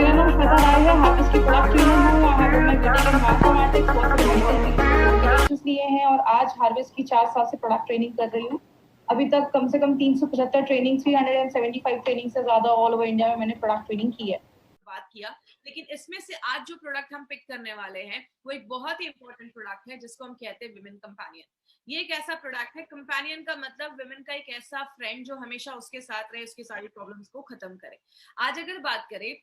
मेरा नाम श्वेता राय है, हार्वेस्ट की प्रोडक्ट ट्रेनर हूँ। I have my BTech in mathematics, work in medical लिए हैं और आज हार्वेस्ट की 4 साल से प्रोडक्ट ट्रेनिंग कर रही हूँ। अभी तक कम से कम 375 ट्रेनिंग, 375 ट्रेनिंग से ज्यादा ऑल ओवर इंडिया में मैंने प्रोडक्ट ट्रेनिंग की है। बात किया, लेकिन इसमें से आज जो प्रोडक्ट हम पिक करने वाले हैं वो एक बहुत ही इंपॉर्टेंट प्रोडक्ट है जिसको हम कहते हैं विमेन कंपेनियन। ये एक ऐसा प्रोडक्ट है, कंपेनियन का मतलब विमेन का एक ऐसा फ्रेंड जो हमेशा उसके साथ रहे, उसकी सारी प्रॉब्लम्स को खत्म करे। आज अगर बात करें,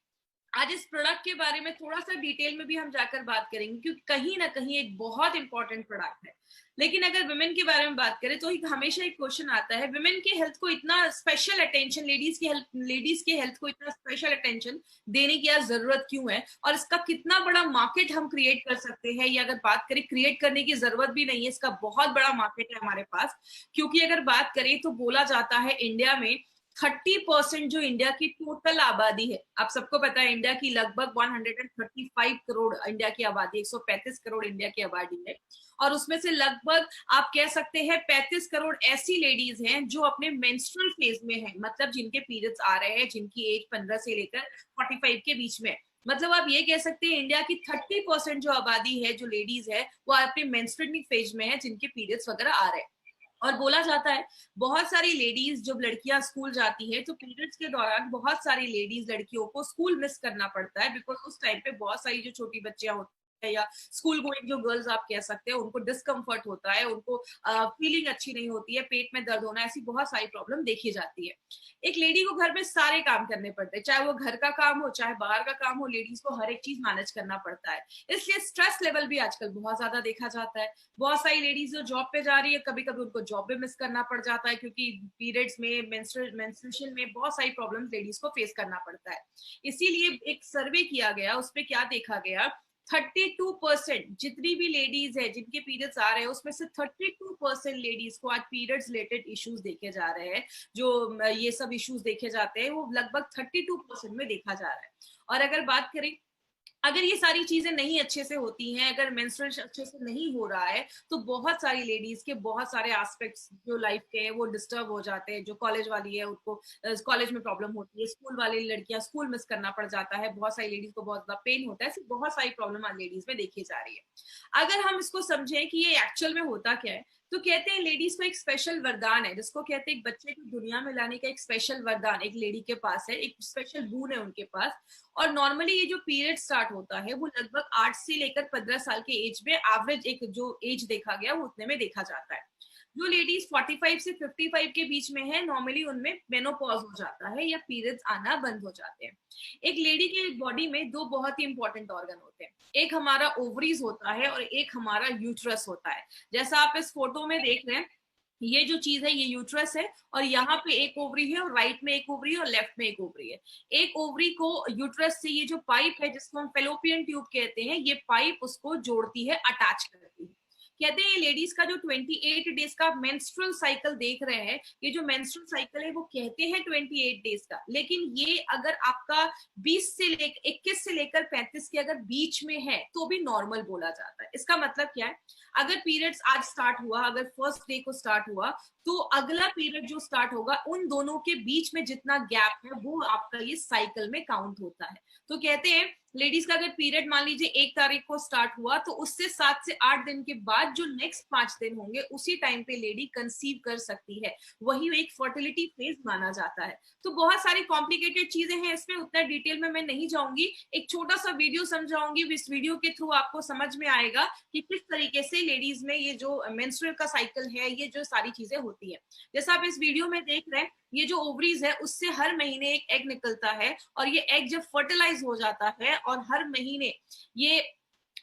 आज इस प्रोडक्ट के बारे में थोड़ा सा डिटेल में भी हम जाकर बात करेंगे क्योंकि कहीं ना कहीं एक बहुत इंपॉर्टेंट प्रोडक्ट है। लेकिन अगर विमेन के बारे में बात करें तो हमेशा एक क्वेश्चन आता है, विमेन की हेल्थ को इतना स्पेशल अटेंशन, लेडीज की हेल्थ को इतना स्पेशल अटेंशन देने की यार जरूरत क्यों है, और इसका कितना बड़ा मार्केट हम क्रिएट कर सकते हैं। या अगर बात करें, क्रिएट करने की जरूरत भी नहीं है, इसका बहुत बड़ा मार्केट है हमारे पास। क्योंकि अगर बात करें तो बोला जाता है इंडिया में 30% जो इंडिया की टोटल आबादी है, आप सबको पता है इंडिया की लगभग 135 करोड़ इंडिया की आबादी, 135 करोड़ इंडिया की आबादी है। और उसमें से लगभग आप कह सकते हैं 35 करोड़ ऐसी लेडीज हैं जो अपने मेंस्ट्रुअल फेज में हैं, मतलब जिनके पीरियड्स आ रहे हैं, जिनकी एज 15 से लेकर 45 के बीच में। मतलब आप ये कह सकते हैं इंडिया की 30% जो आबादी है, जो लेडीज है, वो अपने मेंस्ट्रुअल फेज में है, जिनके पीरियड्स वगैरह आ रहे हैं। और बोला जाता है बहुत सारी लेडीज, जब लड़कियां स्कूल जाती है तो पीरियड्स के दौरान बहुत सारी लेडीज लड़कियों को स्कूल मिस करना पड़ता है, बिकॉज उस टाइम पे बहुत सारी जो छोटी बच्चियां होती है या स्कूल गोइंग जो गर्ल्स आप कह सकते हैं, उनको डिस्कम्फर्ट होता है, उनको फीलिंग अच्छी नहीं होती है, पेट में दर्द होना, ऐसी बहुत सारी प्रॉब्लम देखी जाती है। एक लेडी को घर में सारे काम करने पड़ते हैं, चाहे वो घर का काम हो चाहे बाहर का काम हो, लेडीज को हर एक चीज मैनेज करना पड़ता है। इसलिए स्ट्रेस लेवल भी आजकल बहुत ज्यादा देखा जाता है। बहुत सारी लेडीज जो जॉब पे जा रही है, कभी कभी उनको जॉब पे मिस करना पड़ जाता है क्योंकि पीरियड्स में, मेंस्ट्रुएशन में बहुत सारी प्रॉब्लम्स लेडीज को फेस करना पड़ता है। इसीलिए एक सर्वे किया गया, उसमें क्या देखा गया, 32% जितनी भी लेडीज है जिनके पीरियड्स आ रहे हैं, उसमें से 32% लेडीज को आज पीरियड्स रिलेटेड इश्यूज देखे जा रहे हैं। जो ये सब इश्यूज देखे जाते हैं वो लगभग 32% में देखा जा रहा है। और अगर बात करें, अगर ये सारी चीजें नहीं अच्छे से होती हैं, अगर मेंस्ट्रुएशन अच्छे से नहीं हो रहा है, तो बहुत सारी लेडीज के बहुत सारे एस्पेक्ट्स जो लाइफ के हैं वो डिस्टर्ब हो जाते हैं। जो कॉलेज वाली है उनको कॉलेज में प्रॉब्लम होती है, स्कूल वाली लड़कियां स्कूल मिस करना पड़ जाता है, बहुत सारी लेडीज को बहुत ज्यादा पेन होता है, ऐसी बहुत सारी प्रॉब्लम आज लेडीज में देखी जा रही है। अगर हम इसको समझें कि ये एक्चुअल में होता क्या है, तो कहते हैं लेडीज को एक स्पेशल वरदान है, जिसको कहते हैं एक बच्चे को दुनिया में लाने का एक स्पेशल वरदान एक लेडी के पास है, एक स्पेशल बून है उनके पास। और नॉर्मली ये जो पीरियड स्टार्ट होता है वो लगभग 8 से लेकर 15 साल के एज में, एवरेज एक जो एज देखा गया वो उतने में देखा जाता है। जो लेडीज 45 से 55 के बीच में है, नॉर्मली उनमें मेनोपॉज हो जाता है या पीरियड्स आना बंद हो जाते हैं। एक लेडी के बॉडी में दो बहुत ही इंपॉर्टेंट ऑर्गन होते हैं, एक हमारा ओवरीज होता है और एक हमारा यूट्रस होता है। जैसा आप इस फोटो में देख रहे हैं, ये जो चीज है ये यूट्रस है, और यहाँ पे एक ओवरी है, और राइट में एक ओवरी है, और लेफ्ट में एक ओवरी है। एक ओवरी को यूट्रस से ये जो पाइप है जिसको हम फेलोपियन ट्यूब कहते हैं, ये पाइप उसको जोड़ती है, अटैच करती है। कहते हैं ये लेडीज का जो 28 डेज का मेंस्ट्रुअल साइकिल देख रहे हैं, ये जो मेंस्ट्रुअल साइकिल है वो कहते हैं 28 डेज का, लेकिन ये अगर आपका 20 से लेकर 21 से लेकर 35 के अगर बीच में है तो भी नॉर्मल बोला जाता है। इसका मतलब क्या है, अगर पीरियड्स आज स्टार्ट हुआ, अगर फर्स्ट डे को स्टार्ट हुआ, तो अगला पीरियड जो स्टार्ट होगा उन दोनों के बीच में जितना गैप है वो आपका ये साइकिल में काउंट होता है। तो कहते हैं लेडीज का अगर पीरियड मान लीजिए 1 तारीख को स्टार्ट हुआ, तो उससे 7 से 8 दिन के बाद जो नेक्स्ट 5 दिन होंगे उसी टाइम पे लेडी कंसीव कर सकती है, वही एक फर्टिलिटी फेज माना जाता है। तो बहुत सारी कॉम्प्लिकेटेड चीजें हैं इसमें, उतना डिटेल में मैं नहीं जाऊंगी, एक छोटा सा वीडियो समझाऊंगी, इस वीडियो के थ्रू आपको समझ में आएगा कि किस तरीके से लेडीज में ये जो मेंस्ट्रुअल का साइकिल है, ये जो सारी चीजें होती है। जैसा आप इस वीडियो में देख रहे हैं, ये जो ओवरीज है उससे हर महीने एक एग निकलता है, और ये एग जब फर्टिलाइज हो जाता है, और हर महीने ये,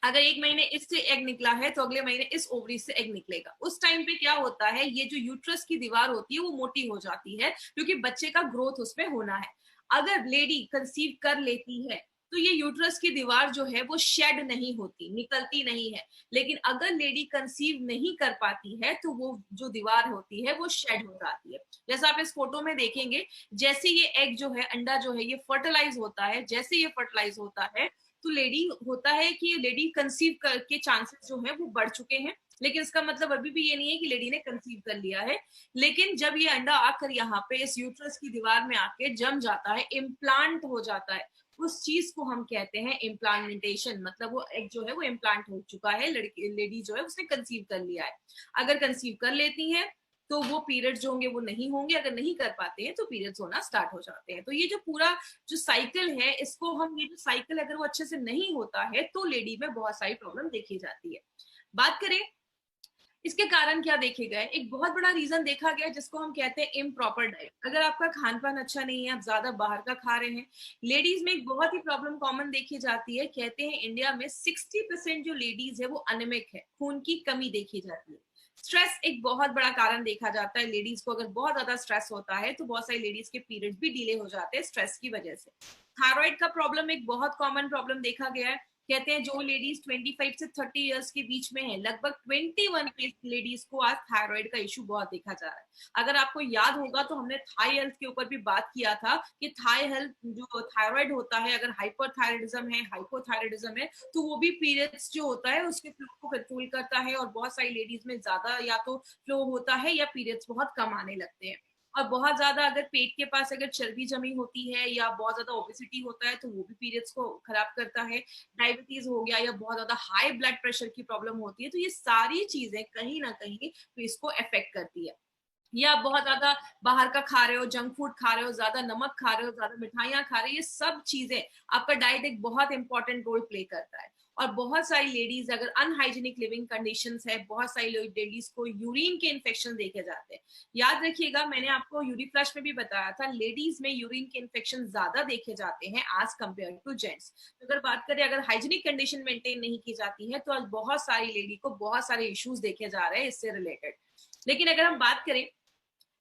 अगर एक महीने इससे एग निकला है तो अगले महीने इस ओवरी से एग निकलेगा। उस टाइम पे क्या होता है, ये जो यूट्रस की दीवार होती है वो मोटी हो जाती है, क्योंकि बच्चे का ग्रोथ उसमें होना है। अगर लेडी कंसीव कर लेती है तो ये यूट्रस की दीवार जो है वो शेड नहीं होती, निकलती नहीं है। लेकिन अगर लेडी कंसीव नहीं कर पाती है तो वो जो दीवार होती है वो शेड हो जाती है। जैसा आप इस फोटो में देखेंगे, जैसे ये एग जो है, अंडा जो है, ये फर्टिलाइज होता है, जैसे ये फर्टिलाइज होता है तो लेडी होता है कि लेडी कंसीव के चांसेस जो है वो बढ़ चुके हैं। लेकिन इसका मतलब अभी भी ये नहीं है कि लेडी ने कंसीव कर लिया है। लेकिन जब ये अंडा आकर यहाँ पे इस यूट्रस की दीवार में आके जम जाता है, इम्प्लांट हो जाता है, उस चीज को हम कहते हैं इम्प्लांटेशन, मतलब वो एग जो है वो इम्प्लांट हो चुका है, लड़की लेडी जो है उसने कंसीव कर लिया है। अगर कंसीव कर लेती है तो वो पीरियड्स जो होंगे वो नहीं होंगे, अगर नहीं कर पाते हैं तो पीरियड्स होना स्टार्ट हो जाते हैं। तो ये जो पूरा जो साइकिल है, इसको हम, ये जो साइकिल अगर वो अच्छे से नहीं होता है तो लेडी में बहुत सारी प्रॉब्लम देखी जाती है। बात करें इसके कारण क्या देखे गए, एक बहुत बड़ा रीजन देखा गया जिसको हम कहते हैं इम्प्रॉपर डाइट। अगर आपका खान पान अच्छा नहीं है, आप ज्यादा बाहर का खा रहे हैं, लेडीज में एक बहुत ही प्रॉब्लम कॉमन देखी जाती है। कहते हैं इंडिया में 60% जो लेडीज है वो अनिमिक है, खून की कमी देखी जाती है। स्ट्रेस एक बहुत बड़ा कारण देखा जाता है। लेडीज को अगर बहुत ज्यादा स्ट्रेस होता है तो बहुत सारी लेडीज के पीरियड्स भी डिले हो जाते हैं स्ट्रेस की वजह से। थायराइड का प्रॉब्लम एक बहुत कॉमन प्रॉब्लम देखा गया है। कहते हैं जो लेडीज 25 से 30 इयर्स के बीच में है, लगभग 21 लेडीज को आज थायराइड का इशू बहुत देखा जा रहा है। अगर आपको याद होगा तो हमने थाई हेल्थ के ऊपर भी बात किया था कि थाई हेल्थ जो थायराइड होता है, अगर हाइपरथायराइडिज्म है, हाइपोथायराइडिज्म है, तो वो भी पीरियड्स जो होता है उसके फ्लो को कंट्रोल करता है। और बहुत सारी लेडीज में ज्यादा या तो फ्लो होता है या पीरियड्स बहुत कम आने लगते हैं। और बहुत ज्यादा अगर पेट के पास अगर चर्बी जमी होती है या बहुत ज्यादा ओबेसिटी होता है तो वो भी पीरियड्स को खराब करता है। डायबिटीज हो गया या बहुत ज्यादा हाई ब्लड प्रेशर की प्रॉब्लम होती है, तो ये सारी चीजें कहीं ना कहीं तो इसको अफेक्ट करती है। या आप बहुत ज्यादा बाहर का खा रहे हो, जंक फूड खा रहे हो, ज्यादा नमक खा रहे हो, ज्यादा मिठाइयां खा रहे हो, ये सब चीजें, आपका डाइट एक बहुत इंपॉर्टेंट रोल प्ले करता है। और बहुत सारी लेडीज अगर अनहाइजीनिक लिविंग कंडीशंस है, बहुत सारी लेडीज को यूरिन के इन्फेक्शन देखे जाते हैं। याद रखिएगा, मैंने आपको यूरी फ्लश में भी बताया था, लेडीज में यूरिन के इन्फेक्शन ज्यादा देखे जाते हैं आज कंपेयर टू जेंट्स। तो अगर बात करें, अगर हाइजीनिक कंडीशन मेंटेन नहीं की जाती है तो आज बहुत सारी लेडी को बहुत सारे इश्यूज देखे जा रहे हैं इससे रिलेटेड। लेकिन अगर हम बात करें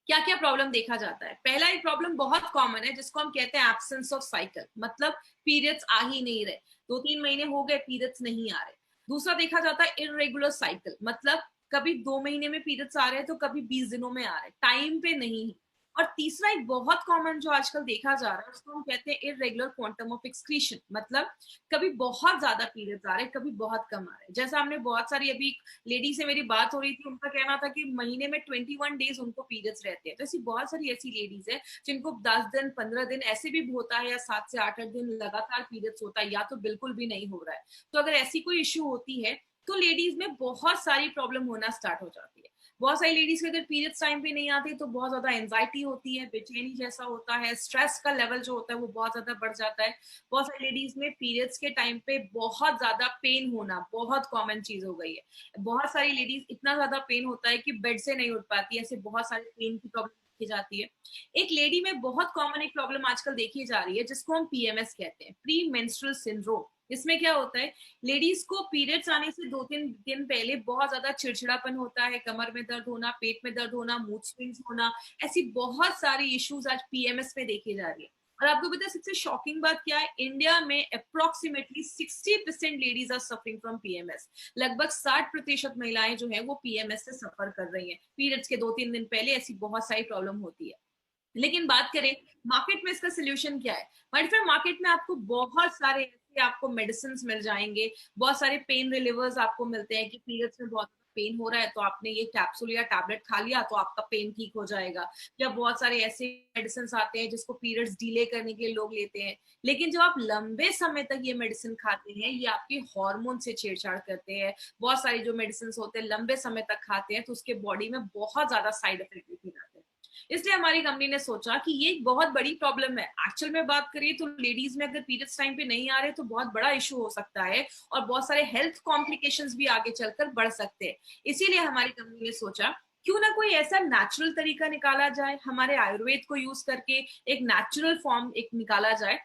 क्या क्या प्रॉब्लम देखा जाता है, पहला एक प्रॉब्लम बहुत कॉमन है जिसको हम कहते हैं एब्सेंस ऑफ साइकिल, मतलब पीरियड्स आ ही नहीं रहे, 2-3 महीने हो गए पीरियड्स नहीं आ रहे। दूसरा देखा जाता है इरेगुलर साइकिल, मतलब कभी 2 महीने में पीरियड्स आ रहे हैं तो कभी 20 दिनों में आ रहे हैं, टाइम पे नहीं है। और तीसरा एक बहुत कॉमन जो आजकल देखा जा रहा है उसको हम कहते हैं इरेगुलर क्वांटम ऑफ एक्सक्रीशन, मतलब कभी बहुत ज्यादा पीरियड्स आ रहे हैं, कभी बहुत कम आ रहे हैं। जैसा हमने बहुत सारी, अभी लेडी से मेरी बात हो रही थी, उनका कहना था कि महीने में 21 डेज उनको पीरियड्स रहते हैं। तो ऐसी बहुत सारी ऐसी लेडीज है जिनको 10 दिन 15 दिन ऐसे भी होता है, या 7 से 8 दिन लगातार पीरियड्स होता है, या तो बिल्कुल भी नहीं हो रहा है। तो अगर ऐसी कोई इश्यू होती है तो लेडीज में बहुत सारी प्रॉब्लम होना स्टार्ट हो जाती है। बहुत सारी लेडीज के अगर पीरियड्स टाइम पे नहीं आती तो बहुत ज्यादा एंजाइटी होती है, बेचैनी जैसा होता है, स्ट्रेस का लेवल जो होता है वो बहुत ज्यादा बढ़ जाता है। बहुत सारी लेडीज में पीरियड्स के टाइम पे बहुत ज्यादा पेन होना बहुत कॉमन चीज हो गई है। बहुत सारी लेडीज इतना ज्यादा पेन होता है कि बेड से नहीं उठ पाती, ऐसे बहुत सारी पेन की प्रॉब्लम देखी जाती है। एक लेडी में बहुत कॉमन एक प्रॉब्लम आजकल देखी जा रही है जिसको हम पीएमएस कहते हैं, प्री मेंस्ट्रुअल सिंड्रोम। इसमें क्या होता है, लेडीज को पीरियड्स आने से 2-3 दिन पहले बहुत ज्यादा चिड़चिड़ापन होता है, कमर में दर्द होना, पेट में दर्द होना, मूड स्विंग्स होना, ऐसी बहुत सारी इश्यूज आज पीएमएस में देखी जा रही है। और आपको पता है सबसे शॉकिंग बात क्या है, इंडिया में approximately 60% ladies are suffering from PMS. लगभग 60% महिलाएं जो है वो पीएमएस से सफर कर रही हैं। पीरियड्स के 2-3 दिन पहले ऐसी बहुत सारी प्रॉब्लम होती है। लेकिन बात करें मार्केट में इसका सोल्यूशन क्या है, मार्केट में आपको बहुत सारे ऐसे आपको मेडिसिन मिल जाएंगे, बहुत सारे पेन रिलीवर्स आपको मिलते हैं कि पीरियड्स में बहुत पेन हो रहा है तो आपने ये कैप्सूल या टैबलेट खा लिया तो आपका पेन ठीक हो जाएगा। या बहुत सारे ऐसे मेडिसिन आते हैं जिसको पीरियड्स डिले करने के लिए लोग लेते हैं। लेकिन जब आप लंबे समय तक ये मेडिसिन खाते हैं, ये आपके हार्मोन से छेड़छाड़ करते हैं। बहुत सारी जो मेडिसिन होते हैं लंबे समय तक खाते हैं तो उसके बॉडी में बहुत ज्यादा साइड इफेक्ट दिखे जाते हैं। इसलिए हमारी कंपनी ने सोचा कि ये एक बहुत बड़ी प्रॉब्लम है। एक्चुअल में बात करिए तो लेडीज में अगर पीरियड्स टाइम पे नहीं आ रहे तो बहुत बड़ा इशू हो सकता है और बहुत सारे हेल्थ कॉम्प्लिकेशंस भी आगे चलकर बढ़ सकते हैं। इसीलिए हमारी कंपनी ने सोचा क्यों ना कोई ऐसा नेचुरल तरीका निकाला जाए, हमारे आयुर्वेद को यूज करके एक नेचुरल फॉर्म एक निकाला जाए।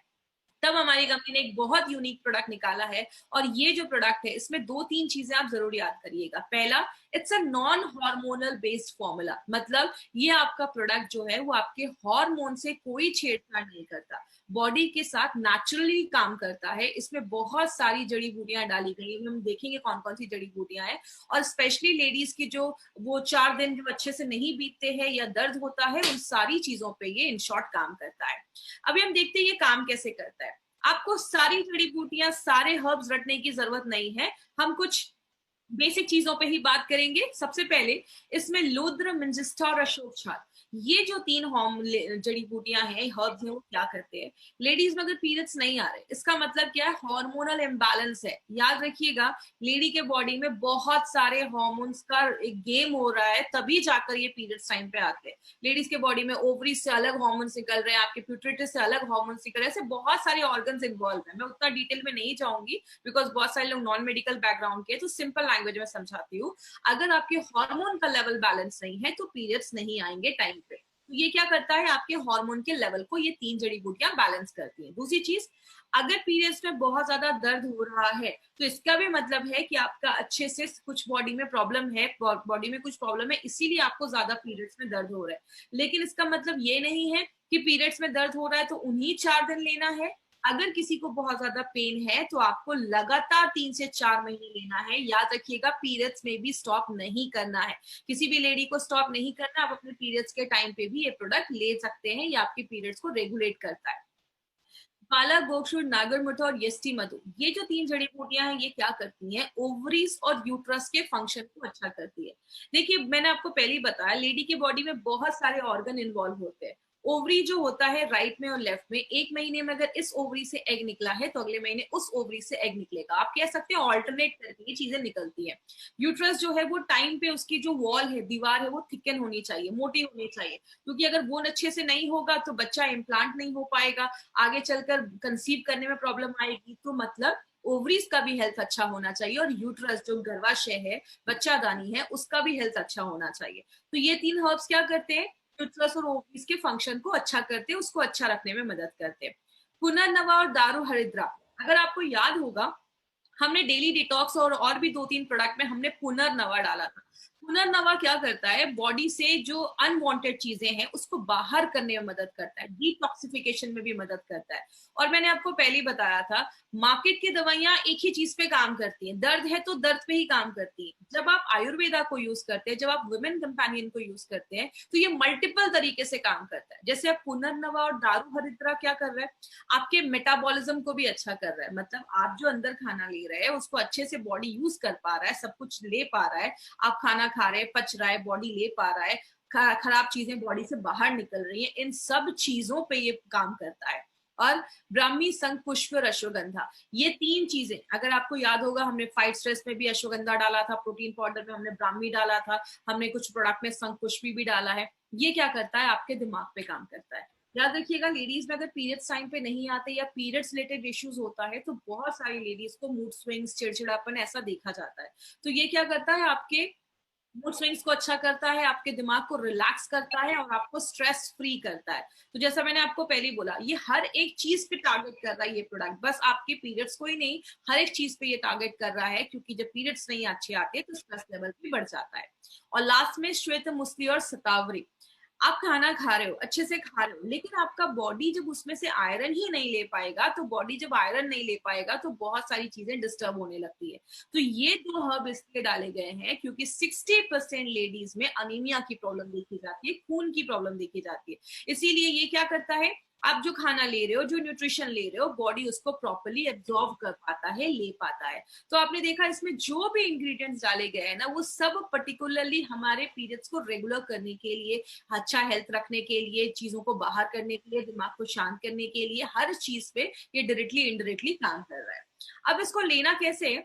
तब हमारी कंपनी ने एक बहुत यूनिक प्रोडक्ट निकाला है। और ये जो प्रोडक्ट है इसमें 2-3 चीजें आप जरूर याद करिएगा। पहला, it's a non hormonal based formula, मतलब ये आपका प्रोडक्ट जो है वो आपके हार्मोन से कोई छेड़छाड़ नहीं करता, बॉडी के साथ नेचुरली काम करता है। इसमें बहुत सारी जड़ी बूटियां डाली गई है, हम देखेंगे कौन कौन सी जड़ी बूटियां हैं। और स्पेशली लेडीज की जो वो 4 दिन जो अच्छे से नहीं बीतते हैं या दर्द होता है, उन सारी चीजों पे ये इन शॉर्ट काम करता है। अभी हम देखते हैं ये काम कैसे करता है। आपको सारी जड़ी बूटियां, सारे हर्ब्स रटने की जरूरत नहीं है। हम कुछ बेसिक चीजों पे ही बात करेंगे। सबसे पहले इसमें लूद्र, मिंजिस्टा और अशोक छाल, ये जो 3 जड़ी बूटियां हैं, हर्ब्स हैं, वो क्या करते हैं? लेडीज में अगर पीरियड्स नहीं आ रहे, इसका मतलब क्या है? हार्मोनल इम्बैलेंस है। याद रखिएगा, लेडी के बॉडी में बहुत सारे हार्मोन्स का एक गेम हो रहा है, तभी जाकर ये पीरियड्स टाइम पे आते हैं। लेडीज के बॉडी में ओवरी से अलग हार्मोन्स निकल रहे हैं, आपके प्यूटरेटस से अलग हार्मोन्स निकल रहे हैं, ऐसे बहुत सारे ऑर्गन्स इन्वॉल्व है। मैं उतना डिटेल में नहीं जाऊंगी बिकॉज बहुत सारे लोग नॉन मेडिकल बैकग्राउंड के, तो सिंपल लैंग्वेज में समझाती हूँ। अगर आपके हार्मोन का लेवल बैलेंस नहीं है तो पीरियड्स नहीं आएंगे टाइम पे। तो ये क्या करता है? आपके हार्मोन के लेवल को ये 3 जड़ी बूटियां बैलेंस करती हैं। दूसरी चीज, अगर पीरियड्स में बहुत ज्यादा दर्द हो रहा है तो इसका भी मतलब है कि आपका अच्छे से कुछ बॉडी में प्रॉब्लम है, बॉडी में कुछ प्रॉब्लम है, इसीलिए आपको ज्यादा पीरियड्स में दर्द हो रहा है। लेकिन इसका मतलब ये नहीं है कि पीरियड्स में दर्द हो रहा है तो उन्हीं 4 दिन लेना है। अगर किसी को बहुत ज्यादा पेन है तो आपको लगातार 3 से 4 महीने लेना है। याद रखिएगा, पीरियड्स में भी स्टॉप नहीं करना है। किसी भी लेडी को स्टॉप नहीं करना। आप अपने पीरियड्स के टाइम पे भी ये प्रोडक्ट ले सकते हैं। ये आपके पीरियड्स को रेगुलेट करता है। पाला, गोक्षुर, नागरमुठा और यष्टि मधु, ये जो 3 जड़ी बूटियां हैं, ये क्या करती हैं? ओवरीज और यूट्रस के फंक्शन को अच्छा करती है। देखिए, मैंने आपको पहले ही बताया, लेडी के बॉडी में बहुत सारे ऑर्गन इन्वॉल्व होते हैं। ओवरी जो होता है राइट में और लेफ्ट में, एक महीने में अगर इस ओवरी से एग निकला है तो अगले महीने उस ओवरी से एग निकलेगा। आप कह सकते हैं ऑल्टरनेट करके ये चीजें निकलती है। यूट्रस जो है वो टाइम पे, उसकी जो वॉल है, दीवार है, वो थिकन होनी चाहिए, मोटी होनी चाहिए, क्योंकि अगर बोन अच्छे से नहीं होगा तो बच्चा इम्प्लांट नहीं हो पाएगा, आगे चलकर कंसीव करने में प्रॉब्लम आएगी। तो मतलब ओवरीज का भी हेल्थ अच्छा होना चाहिए और यूट्रस जो गर्भाशय है, बच्चादानी है, उसका भी हेल्थ अच्छा होना चाहिए। तो ये 3 हर्ब्स क्या करते हैं? यूट्रस और ओवरीज के फंक्शन को अच्छा करते हैं, उसको अच्छा रखने में मदद करते हैं। पुनर्नवा और दारू हरिद्रा, अगर आपको याद होगा, हमने डेली डिटॉक्स और भी 2-3 प्रोडक्ट में हमने पुनर्नवा डाला था। पुनर्नवा क्या करता है? बॉडी से जो अनवांटेड चीजें हैं उसको बाहर करने में मदद करता है, डिटॉक्सिफिकेशन में भी मदद करता है। और मैंने आपको पहले ही बताया था, मार्केट की दवाइयां एक ही चीज पे काम करती हैं, दर्द है तो दर्द पे ही काम करती हैं। जब आप आयुर्वेदा को यूज करते हैं, जब आप वुमेन कंपेनियन को यूज करते हैं, तो ये मल्टीपल तरीके से काम करता है। जैसे आप पुनर्नवा और दारू हरिद्रा क्या कर रहा है? आपके मेटाबॉलिज्म को भी अच्छा कर रहा है। मतलब आप जो अंदर खाना ले रहे हैं उसको अच्छे से बॉडी यूज कर पा रहा है, सब कुछ ले पा रहा है, आप खाना खा रहे हैं, पच रहा है, बॉडी ले पा रहा है, खराब चीजें बॉडी से बाहर निकल रही हैं, इन सब चीजों पे ये काम करता है। और ब्राह्मी, संघ पुष्प और अश्वगंधा, ये 3 चीजें, अगर आपको याद होगा, हमने फाइट स्ट्रेस में भी अश्वगंधा डाला था, प्रोटीन पाउडर में हमने ब्राह्मी डाला था, हमने कुछ प्रोडक्ट में संघ पुष्प भी डाला है। ये क्या करता है? आपके दिमाग पे काम करता है। याद रखिएगा, लेडीज में अगर पीरियड्स टाइम पे नहीं आते या पीरियड्स रिलेटेड इश्यूज होता है तो बहुत सारी लेडीज को मूड स्विंग्स, चिड़चिड़ापन ऐसा देखा जाता है। तो ये क्या करता है? आपके मूड स्विंग्स को अच्छा करता है, आपके दिमाग को रिलैक्स करता है और आपको स्ट्रेस फ्री करता है। तो जैसा मैंने आपको पहले ही बोला, ये हर एक चीज पे टारगेट कर रहा है ये प्रोडक्ट, बस आपके पीरियड्स को ही नहीं, हर एक चीज पे ये टारगेट कर रहा है, क्योंकि जब पीरियड्स नहीं अच्छे आते तो स्ट्रेस लेवल भी बढ़ जाता है। और लास्ट में श्वेत मुसली और सतावरी, आप खाना खा रहे हो, अच्छे से खा रहे हो, लेकिन आपका बॉडी जब उसमें से आयरन ही नहीं ले पाएगा, तो बॉडी जब आयरन नहीं ले पाएगा तो बहुत सारी चीजें डिस्टर्ब होने लगती है। तो ये 2 हर्ब इसलिए डाले गए हैं क्योंकि 60% लेडीज में अनीमिया की प्रॉब्लम देखी जाती है, खून की प्रॉब्लम देखी जाती है। इसीलिए ये क्या करता है? आप जो खाना ले रहे हो, जो न्यूट्रिशन ले रहे हो, बॉडी उसको प्रॉपर्ली एब्जॉर्ब कर पाता है, ले पाता है। तो आपने देखा, इसमें जो भी इंग्रेडिएंट्स डाले गए हैं ना, वो सब पर्टिकुलरली हमारे पीरियड्स को रेगुलर करने के लिए, अच्छा हेल्थ रखने के लिए, चीजों को बाहर करने के लिए, दिमाग को शांत करने के लिए, हर चीज पे ये डायरेक्टली इनडायरेक्टली काम कर रहा है। अब इसको लेना कैसे है?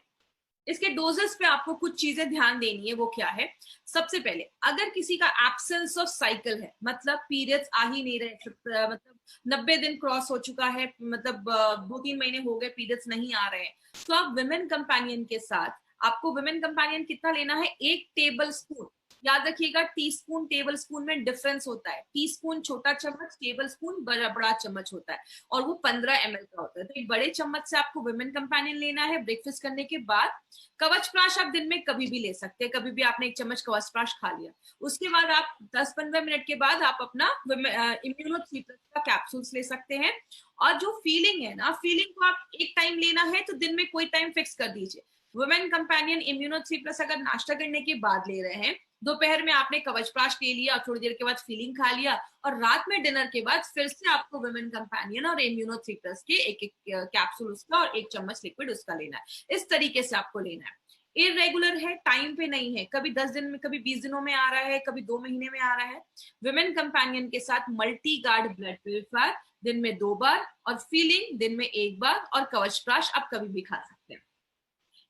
इसके डोजेस पे आपको कुछ चीजें ध्यान देनी है। वो क्या है? सबसे पहले, अगर किसी का एब्सेंस ऑफ साइकिल है, मतलब पीरियड्स आ ही नहीं रहे, मतलब 90 दिन क्रॉस हो चुका है, मतलब 2-3 महीने हो गए पीरियड्स नहीं आ रहे हैं, तो आप विमेन कंपेनियन के साथ, आपको विमेन कंपेनियन कितना लेना है? 1 टेबल स्पून। याद रखिएगा, टीस्पून टेबल स्पून में डिफरेंस होता है। टीस्पून छोटा चम्मच, टेबल स्पून बड़ा बड़ा चम्मच होता है, और वो 15 ml का होता है। तो एक बड़े चम्मच से आपको विमेन कंपेनियन लेना है ब्रेकफास्ट करने के बाद। कवच प्राश आप दिन में कभी भी ले सकते हैं, कभी भी आपने 1 चम्मच कवच प्राश खा लिया, उसके बाद आप 10-15 मिनट के बाद आप अपना इम्यूनो का कैप्सूल्स ले सकते हैं। और जो फीलिंग है ना, फीलिंग को आप एक टाइम लेना है तो दिन में कोई टाइम फिक्स कर दीजिए। वुमेन कंपेनियन इम्यूनो 3+ अगर नाश्ता करने के बाद ले रहे हैं, दोपहर में आपने कवच प्राश ले लिया, थोड़ी देर के बाद फीलिंग खा लिया, और रात में डिनर के बाद फिर से आपको वुमेन कंपेनियन और इम्यूनो 3+ के एक कैप्सूल उसका और 1 चम्मच लिक्विड उसका लेना है। इस तरीके से आपको लेना है। इरेगुलर है, टाइम पे नहीं है, कभी 10 दिन में, कभी 20 दिनों में आ रहा है, कभी 2 महीने में आ रहा है। विमेन कंपेनियन के साथ मल्टी गार्ड ब्लड प्यूरिफायर दिन में 2 बार, और फीलिंग दिन में 1 बार, और कवच प्राश आप कभी भी खा सकते हैं।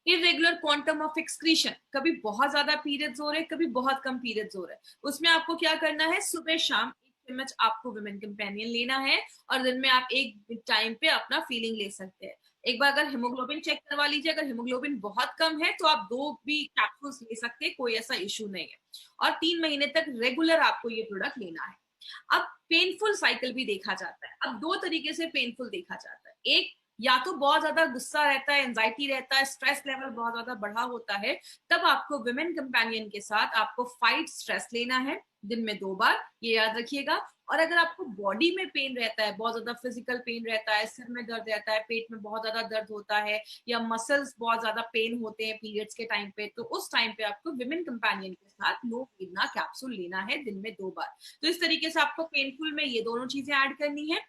इरेगुलर क्वांटम ऑफ एक्सक्रीशन, कभी बहुत ज्यादा पीरियड्स हो रहे हैं, कभी बहुत कम पीरियड्स हो रहे हैं, उसमें आपको क्या करना है, सुबह शाम 1 चम्मच आपको विमेन कंपेनियन लेना है, और दिन में आप एक टाइम पे अपना फीलिंग ले सकते हैं। एक बार अगर हेमोग्लोबिन चेक करवा लीजिए, अगर हेमोग्लोबिन बहुत कम है तो आप 2 भी कैप्सूल्स ले सकते हैं, कोई ऐसा इश्यू नहीं है, और 3 महीने तक रेगुलर आपको ये प्रोडक्ट लेना है। अब पेनफुल साइकिल भी देखा जाता है। अब 2 तरीके से पेनफुल देखा जाता है। एक, या तो बहुत ज्यादा गुस्सा रहता है, एंजाइटी रहता है, स्ट्रेस लेवल बहुत ज्यादा बढ़ा होता है, तब आपको विमेन कंपेनियन के साथ आपको फाइट स्ट्रेस लेना है दिन में 2 बार, ये याद रखिएगा। और अगर आपको बॉडी में पेन रहता है, बहुत ज्यादा फिजिकल पेन रहता है, सिर में दर्द रहता है, पेट में बहुत ज्यादा दर्द होता है, या मसल्स बहुत ज्यादा पेन होते हैं पीरियड्स के टाइम पे, तो उस टाइम पे आपको विमेन कंपेनियन के साथ नो वेदना कैप्सूल लेना है दिन में 2 बार। तो इस तरीके से आपको पेनफुल में ये दोनों चीजें ऐड करनी है।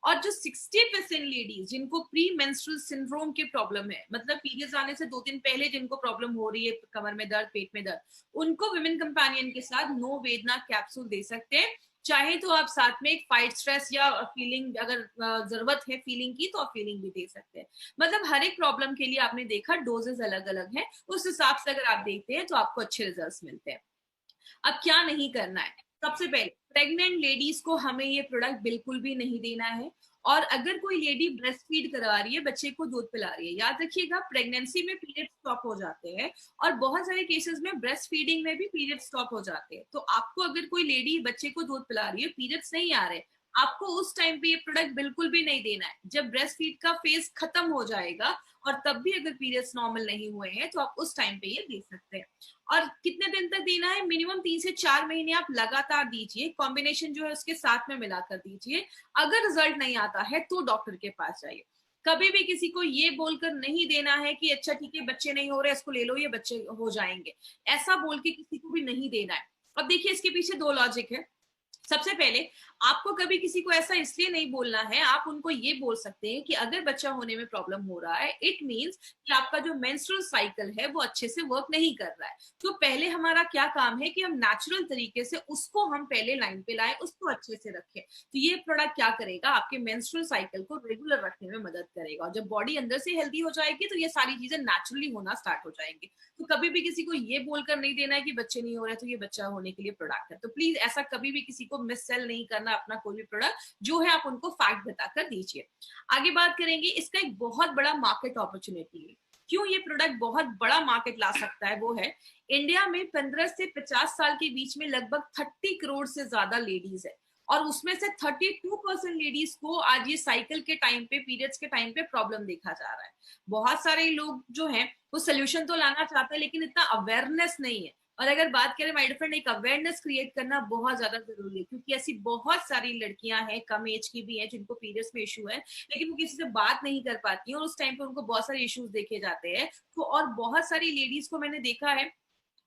और जो 60% लेडीज जिनको प्री मेंस्ट्रुअल सिंड्रोम की प्रॉब्लम है, मतलब पीरियड्स आने से 2 दिन पहले जिनको प्रॉब्लम हो रही है, कमर में दर्द, पेट में दर्द, उनको विमेन कंपेनियन के साथ नो वेदना कैप्सूल दे सकते हैं। चाहे तो आप साथ में एक फाइट स्ट्रेस या फीलिंग, अगर जरूरत है फीलिंग की, तो आप फीलिंग भी दे सकते हैं। मतलब हर एक प्रॉब्लम के लिए आपने देखा डोजेस अलग अलग है, उस हिसाब से अगर आप देखते हैं तो आपको अच्छे रिजल्ट्स मिलते हैं। अब क्या नहीं करना है, सबसे पहले प्रेग्नेंट लेडीज को हमें ये प्रोडक्ट बिल्कुल भी नहीं देना है। और अगर कोई लेडी ब्रेस्ट फीड करवा रही है, बच्चे को दूध पिला रही है, याद रखिएगा प्रेगनेंसी में पीरियड स्टॉप हो जाते हैं, और बहुत सारे केसेस में ब्रेस्ट फीडिंग में भी पीरियड स्टॉप हो जाते हैं। तो आपको अगर कोई लेडी बच्चे को दूध पिला रही है, पीरियड्स नहीं आ रहे, आपको उस टाइम पे ये प्रोडक्ट बिल्कुल भी नहीं देना है। जब ब्रेस्ट फीड का फेज खत्म हो जाएगा और तब भी अगर पीरियड्स नॉर्मल नहीं हुए हैं, तो आप उस टाइम पे ये दे सकते हैं। और कितने दिन तक देना है, मिनिमम 3 से 4 महीने आप लगातार दीजिए, कॉम्बिनेशन जो है उसके साथ में मिलाकर दीजिए। अगर रिजल्ट नहीं आता है तो डॉक्टर के पास जाइए। कभी भी किसी को ये बोलकर नहीं देना है कि अच्छा ठीक है बच्चे नहीं हो रहे, इसको ले लो, ये बच्चे हो जाएंगे, ऐसा बोल के किसी को भी नहीं देना है। अब देखिए इसके पीछे 2 लॉजिक है। सबसे पहले, आपको कभी किसी को ऐसा इसलिए नहीं बोलना है, आप उनको ये बोल सकते हैं कि अगर बच्चा होने में प्रॉब्लम हो रहा है, इट मींस कि आपका जो मेंस्ट्रुअल साइकिल है वो अच्छे से वर्क नहीं कर रहा है। तो पहले हमारा क्या काम है कि हम नेचुरल तरीके से उसको हम पहले लाइन पे लाएं, उसको अच्छे से रखें। तो ये प्रोडक्ट क्या करेगा, आपके मेंस्ट्रुअल साइकिल को रेगुलर रखने में मदद करेगा। और जब बॉडी अंदर से हेल्दी हो जाएगी तो ये सारी चीजें नेचुरली होना स्टार्ट हो जाएंगी। तो कभी भी किसी को ये बोलकर नहीं देना है कि बच्चे नहीं हो रहे तो ये बच्चा होने के लिए प्रोडक्ट है। तो प्लीज ऐसा कभी भी किसी को मिस सेल नहीं करना अपना कोई भी प्रोडक्ट, जो है आप उनको फैक्ट बताकर दीजिए। आगे बात करेंगे, इसका एक बहुत बड़ा मार्केट अपॉर्चुनिटी है। क्यों ये प्रोडक्ट बहुत बड़ा मार्केट ला सकता है, वो है इंडिया में 15 से 50 साल के बीच में लगभग 30 करोड़ से ज्यादा लेडीज है, और उसमें से 32% लेडीज को आज ये साइकिल के टाइम पे, पीरियड्स के टाइम पे प्रॉब्लम देखा जा रहा है। बहुत सारे लोग जो हैं वो सोल्यूशन तो लाना चाहते हैं, लेकिन इतना अवेयरनेस नहीं है। और अगर बात करें माय डियर फ्रेंड, एक अवेयरनेस क्रिएट करना बहुत ज्यादा जरूरी है, क्योंकि ऐसी बहुत सारी लड़कियां हैं, कम एज की भी हैं, जिनको पीरियड्स में इशू है, लेकिन वो किसी से बात नहीं कर पाती हैं, और उस टाइम पे उनको बहुत सारे इश्यूज देखे जाते हैं। तो और बहुत सारी लेडीज को मैंने देखा है,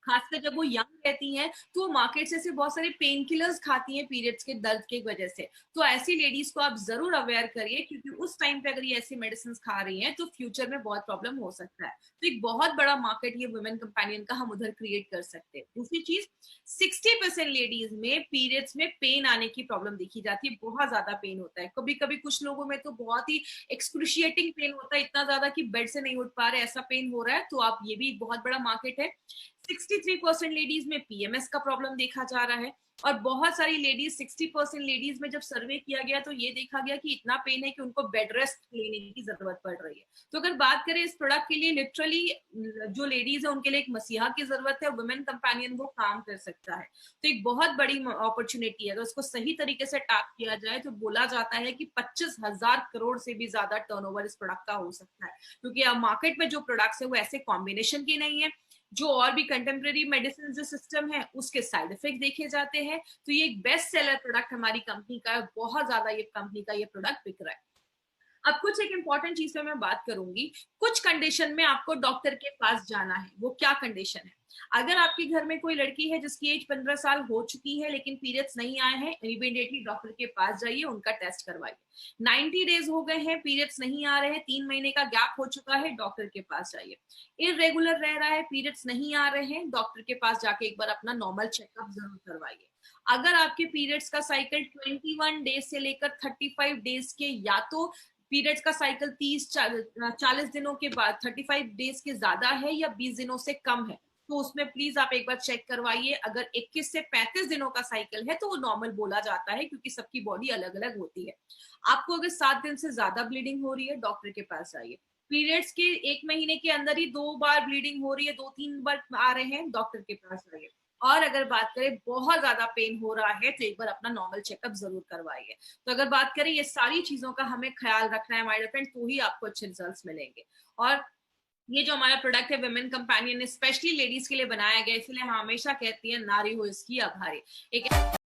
खासकर जब वो यंग रहती हैं, तो वो मार्केट से ऐसे बहुत सारे पेन किलर्स खाती हैं पीरियड्स के दर्द की वजह से। तो ऐसी लेडीज को आप जरूर अवेयर करिए, क्योंकि उस टाइम पे अगर ये ऐसी मेडिसिन खा रही हैं तो फ्यूचर में बहुत प्रॉब्लम हो सकता है। तो एक बहुत बड़ा मार्केट ये वुमेन कंपेनियन का हम उधर क्रिएट कर सकते हैं। दूसरी चीज, 60% लेडीज में पीरियड्स में पेन आने की प्रॉब्लम देखी जाती है, बहुत ज्यादा पेन होता है। कभी कभी कुछ लोगों में तो बहुत ही एक्सक्रूशिएटिंग पेन होता है, इतना ज्यादा कि बेड से नहीं उठ पा रहे, ऐसा पेन हो रहा है। तो आप, ये भी एक बहुत बड़ा मार्केट है। 63% लेडीज में पीएमएस का प्रॉब्लम देखा जा रहा है, और बहुत सारी लेडीज, 60% लेडीज में जब सर्वे किया गया तो ये देखा गया कि इतना पेन है कि उनको बेड रेस्ट लेने की जरूरत पड़ रही है। तो अगर बात करें इस प्रोडक्ट के लिए, लिटरली जो लेडीज है उनके लिए एक मसीहा की जरूरत है, वुमेन कंपेनियन वो काम कर सकता है। तो एक बहुत बड़ी अपॉर्चुनिटी है, अगर उसको सही तरीके से टैप किया जाए तो बोला जाता है कि 25,000 करोड़ से भी ज्यादा टर्नओवर इस प्रोडक्ट का हो सकता है। क्योंकि अब मार्केट में जो प्रोडक्ट्स है वो ऐसे कॉम्बिनेशन के नहीं है, जो और भी कंटेम्प्रेरी मेडिसिन जो सिस्टम है उसके साइड इफेक्ट देखे जाते हैं। तो ये एक बेस्ट सेलर प्रोडक्ट हमारी कंपनी का है, बहुत ज्यादा ये कंपनी का ये प्रोडक्ट बिक रहा है। अब कुछ एक इंपॉर्टेंट चीज पे मैं बात करूंगी, कुछ कंडीशन में आपको डॉक्टर के पास जाना है। वो क्या कंडीशन है, अगर आपके घर में कोई लड़की है जिसकी एज 15 साल हो चुकी है लेकिन पीरियड्स नहीं आए हैं, इमीडिएटली डॉक्टर के पास जाइए, उनका टेस्ट करवाइए। 90 डेज हो गए हैं, पीरियड्स नहीं आ रहे हैं, 3 महीने का गैप हो चुका है, डॉक्टर के पास जाइए। इरेगुलर रह रहा है, पीरियड्स नहीं आ रहे हैं, डॉक्टर के पास जाके एक बार अपना नॉर्मल चेकअप जरूर करवाइए। अगर आपके पीरियड्स का साइकिल 21 डेज से लेकर 35 डेज के, या तो पीरियड्स का साइकिल 30-40 दिनों के बाद 35 डेज के ज्यादा है या 20 दिनों से कम है, तो उसमें प्लीज आप एक बार चेक करवाइए। अगर 21 से 35 दिनों का साइकिल है तो वो नॉर्मल बोला जाता है, क्योंकि सबकी बॉडी अलग अलग होती है। आपको अगर 7 दिन से ज्यादा ब्लीडिंग हो रही है, डॉक्टर के पास जाइए। पीरियड्स के 1 महीने के अंदर ही 2 बार ब्लीडिंग हो रही है, 2-3 बार आ रहे हैं, डॉक्टर के पास जाइए। और अगर बात करें बहुत ज्यादा पेन हो रहा है तो एक बार अपना नॉर्मल चेकअप जरूर करवाइए। तो अगर बात करें ये सारी चीजों का हमें ख्याल रखना है हमारे फ्रेंड, तो ही आपको अच्छे रिजल्ट्स मिलेंगे। और ये जो हमारा प्रोडक्ट है विमेन कंपेनियन, स्पेशली लेडीज के लिए बनाया गया, इसलिए हम हमेशा कहती हैं नारी हो इसकी आभारी। एक